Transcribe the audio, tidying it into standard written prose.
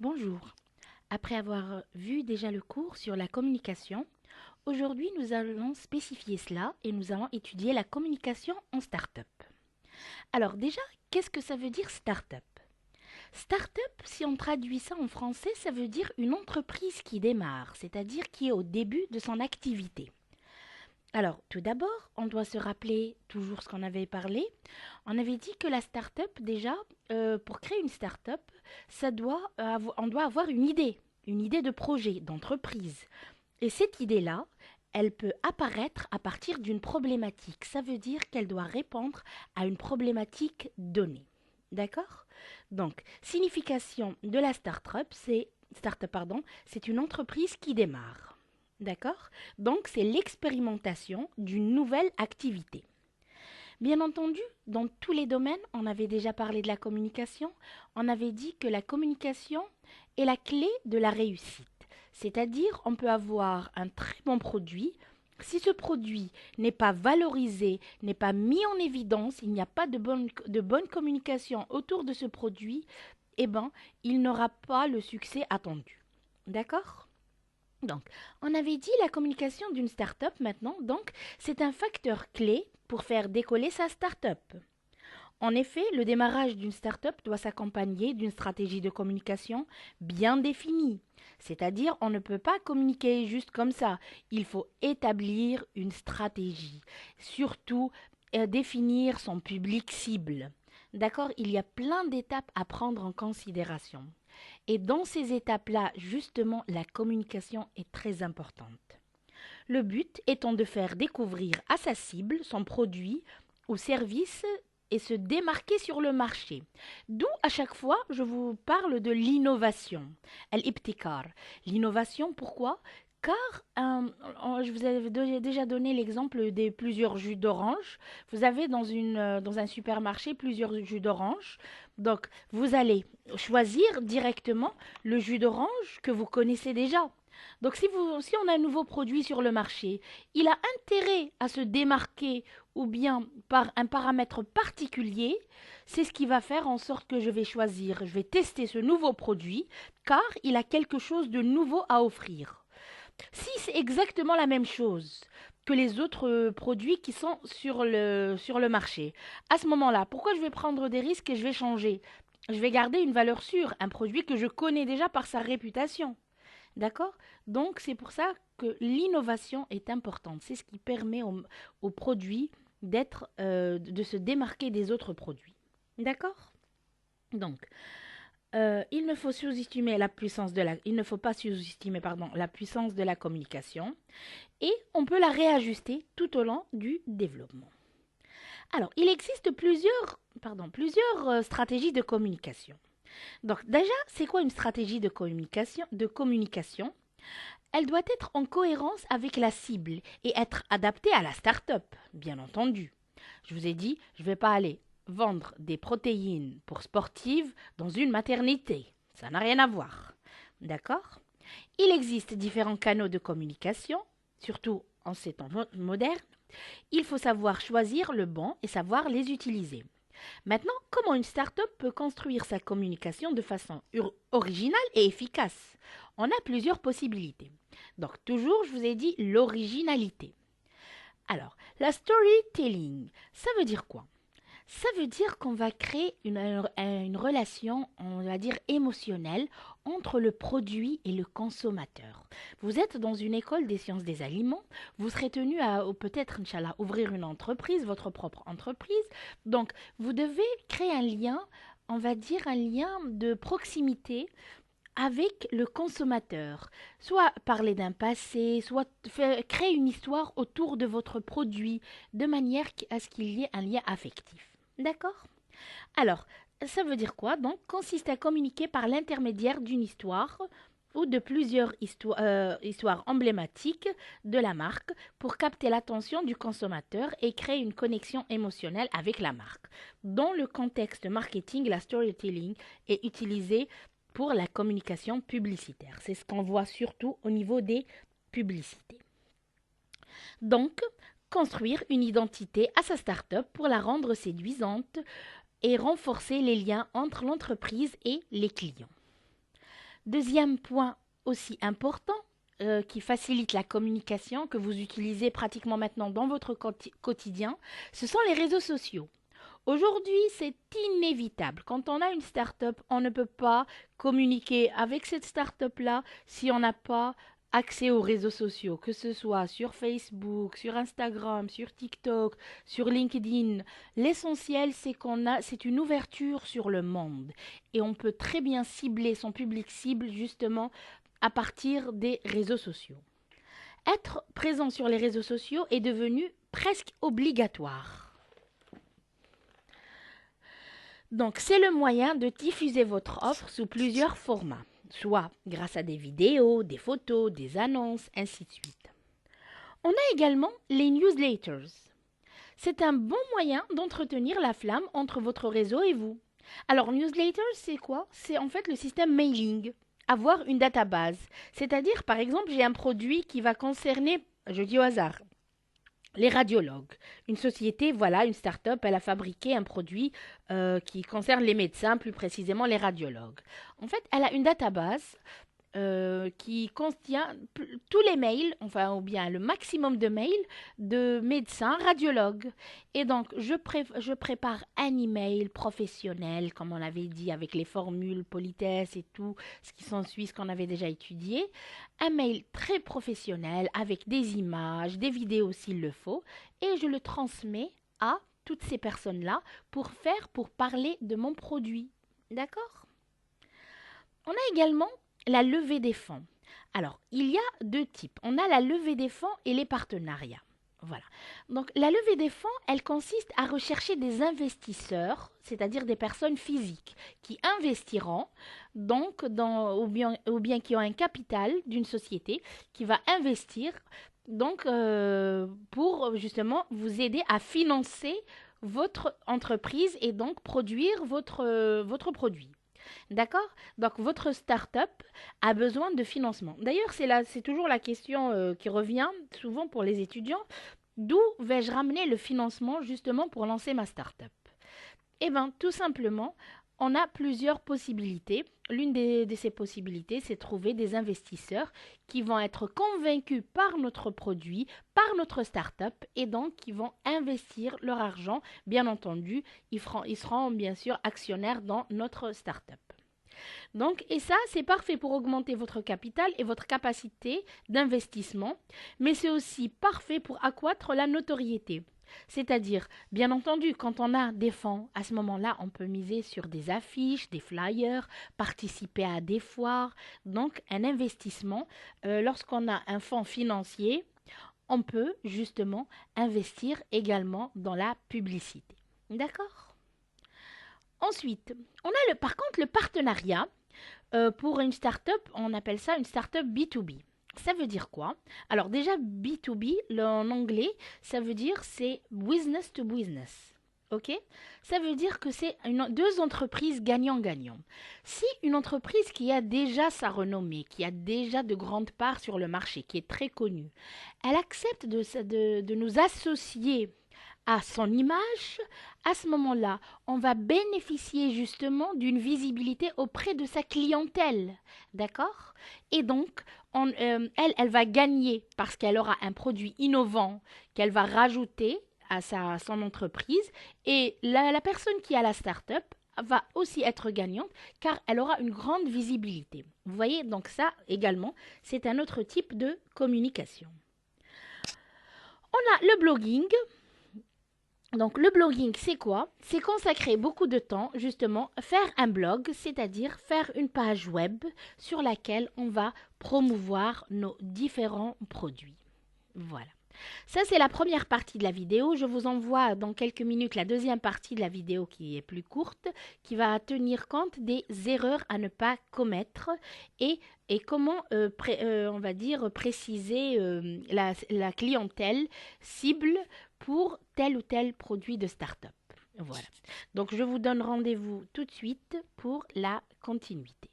Bonjour. Après avoir vu déjà le cours sur la communication, aujourd'hui nous allons spécifier cela et nous allons étudier la communication en start-up. Alors déjà, qu'est-ce que ça veut dire start-up? Start-up, si on traduit ça en français, ça veut dire une entreprise qui démarre, c'est-à-dire qui est au début de son activité. Alors, tout d'abord, on doit se rappeler toujours ce qu'on avait parlé. On avait dit que la start-up, déjà, pour créer une start-up, on doit avoir une idée de projet, d'entreprise. Et cette idée-là, elle peut apparaître à partir d'une problématique. Ça veut dire qu'elle doit répondre à une problématique donnée. D'accord? Donc, signification de la start-up, c'est une entreprise qui démarre. D'accord? Donc, c'est l'expérimentation d'une nouvelle activité. Bien entendu, dans tous les domaines, on avait déjà parlé de la communication, on avait dit que la communication est la clé de la réussite. C'est-à-dire, on peut avoir un très bon produit. Si ce produit n'est pas valorisé, n'est pas mis en évidence, il n'y a pas de bonne communication autour de ce produit, eh ben, il n'aura pas le succès attendu. D'accord? Donc, on avait dit la communication d'une start-up maintenant, donc c'est un facteur clé pour faire décoller sa start-up. En effet, le démarrage d'une start-up doit s'accompagner d'une stratégie de communication bien définie. C'est-à-dire, on ne peut pas communiquer juste comme ça. Il faut établir une stratégie. Surtout, définir son public cible. D'accord? Il y a plein d'étapes à prendre en considération. Et dans ces étapes-là, justement, la communication est très importante. Le but étant de faire découvrir à sa cible son produit ou service et se démarquer sur le marché. D'où à chaque fois je vous parle de l'innovation. Al-ibtikar. L'innovation, pourquoi? Car je vous avais déjà donné l'exemple des plusieurs jus d'orange. Vous avez dans un supermarché plusieurs jus d'orange. Donc, vous allez choisir directement le jus d'orange que vous connaissez déjà. Donc, si on a un nouveau produit sur le marché, il a intérêt à se démarquer ou bien par un paramètre particulier. C'est ce qui va faire en sorte que je vais tester ce nouveau produit car il a quelque chose de nouveau à offrir. Si c'est exactement la même chose que les autres produits qui sont sur le marché, à ce moment-là, pourquoi je vais prendre des risques et je vais changer? Je vais garder une valeur sûre, un produit que je connais déjà par sa réputation. D'accord? Donc, c'est pour ça que l'innovation est importante. C'est ce qui permet au produit de se démarquer des autres produits. D'accord? Donc, il ne faut pas sous-estimer, pardon, la puissance de la communication et on peut la réajuster tout au long du développement. Alors, il existe plusieurs stratégies de communication. Donc, déjà, c'est quoi une stratégie de communication? Elle doit être en cohérence avec la cible et être adaptée à la start-up, bien entendu. Je vous ai dit, je ne vais pas aller vendre des protéines pour sportives dans une maternité. Ça n'a rien à voir. D'accord? Il existe différents canaux de communication, surtout en ces temps modernes. Il faut savoir choisir le bon et savoir les utiliser. Maintenant, comment une start-up peut construire sa communication de façon originale et efficace? On a plusieurs possibilités. Donc, toujours, je vous ai dit l'originalité. Alors, la storytelling, ça veut dire quoi? Ça veut dire qu'on va créer une relation, on va dire, émotionnelle entre le produit et le consommateur. Vous êtes dans une école des sciences des aliments, vous serez tenu à peut-être, Inch'Allah, ouvrir une entreprise, votre propre entreprise. Donc, vous devez créer un lien, on va dire un lien de proximité avec le consommateur. Soit parler d'un passé, soit créer une histoire autour de votre produit, de manière à ce qu'il y ait un lien affectif. D'accord? Alors, ça veut dire quoi? Donc, consiste à communiquer par l'intermédiaire d'une histoire ou de plusieurs histoires emblématiques de la marque pour capter l'attention du consommateur et créer une connexion émotionnelle avec la marque. Dans le contexte marketing, la storytelling est utilisée pour la communication publicitaire. C'est ce qu'on voit surtout au niveau des publicités. Donc, construire une identité à sa start-up pour la rendre séduisante et renforcer les liens entre l'entreprise et les clients. Deuxième point aussi important qui facilite la communication que vous utilisez pratiquement maintenant dans votre quotidien, ce sont les réseaux sociaux. Aujourd'hui, c'est inévitable. Quand on a une start-up, on ne peut pas communiquer avec cette start-up-là si on n'a pas accès aux réseaux sociaux, que ce soit sur Facebook, sur Instagram, sur TikTok, sur LinkedIn. L'essentiel, c'est une ouverture sur le monde et on peut très bien cibler son public cible justement à partir des réseaux sociaux. Être présent sur les réseaux sociaux est devenu presque obligatoire. Donc, c'est le moyen de diffuser votre offre sous plusieurs formats, soit grâce à des vidéos, des photos, des annonces, ainsi de suite. On a également les newsletters. C'est un bon moyen d'entretenir la flamme entre votre réseau et vous. Alors, newsletter, c'est quoi? C'est en fait le système mailing. Avoir une database. C'est-à-dire, par exemple, j'ai un produit qui va concerner, je dis au hasard, les radiologues. Une société, voilà, une start-up, elle a fabriqué un produit qui concerne les médecins, plus précisément les radiologues. En fait, elle a une database qui contient tous les mails, enfin, ou bien le maximum de mails de médecins radiologues. Et donc, je prépare un email professionnel, comme on l'avait dit, avec les formules, politesse et tout, ce qui s'ensuit, ce qu'on avait déjà étudié. Un mail très professionnel, avec des images, des vidéos s'il le faut, et je le transmets à toutes ces personnes-là pour parler de mon produit. D'accord? On a également la levée des fonds. Alors, il y a deux types. On a la levée des fonds et les partenariats. Voilà. Donc, la levée des fonds, elle consiste à rechercher des investisseurs, c'est-à-dire des personnes physiques, qui investiront donc ou bien qui ont un capital d'une société qui va investir donc pour justement vous aider à financer votre entreprise et donc produire votre produit. D'accord? Donc, votre start-up a besoin de financement. D'ailleurs, c'est toujours la question qui revient souvent pour les étudiants. D'où vais-je ramener le financement justement pour lancer ma start-up? Eh bien, tout simplement, on a plusieurs possibilités. L'une de ces possibilités, c'est trouver des investisseurs qui vont être convaincus par notre produit, par notre start-up, et donc qui vont investir leur argent. Bien entendu, ils seront bien sûr actionnaires dans notre start-up. Donc, et ça, c'est parfait pour augmenter votre capital et votre capacité d'investissement, mais c'est aussi parfait pour accroître la notoriété. C'est-à-dire, bien entendu, quand on a des fonds, à ce moment-là, on peut miser sur des affiches, des flyers, participer à des foires. Donc, un investissement, lorsqu'on a un fonds financier, on peut justement investir également dans la publicité. D'accord? Ensuite, on a par contre le partenariat. Pour une start-up, on appelle ça une start-up B2B. Ça veut dire quoi? Alors déjà, B2B, en anglais, ça veut dire c'est business to business. Ok? Ça veut dire que c'est deux entreprises gagnant-gagnant. Si une entreprise qui a déjà sa renommée, qui a déjà de grandes parts sur le marché, qui est très connue, elle accepte de nous associer à son image, à ce moment-là, on va bénéficier justement d'une visibilité auprès de sa clientèle. D'accord? Et donc, elle va gagner parce qu'elle aura un produit innovant qu'elle va rajouter à son entreprise. Et la personne qui a la start-up va aussi être gagnante car elle aura une grande visibilité. Vous voyez, donc ça également, c'est un autre type de communication. On a le blogging. Donc le blogging, c'est quoi? C'est consacrer beaucoup de temps, justement, faire un blog, c'est-à-dire faire une page web sur laquelle on va promouvoir nos différents produits. Voilà. Ça, c'est la première partie de la vidéo. Je vous envoie dans quelques minutes la deuxième partie de la vidéo qui est plus courte, qui va tenir compte des erreurs à ne pas commettre et comment, on va dire, préciser la clientèle cible pour tel ou tel produit de start-up. Voilà. Donc, je vous donne rendez-vous tout de suite pour la continuité.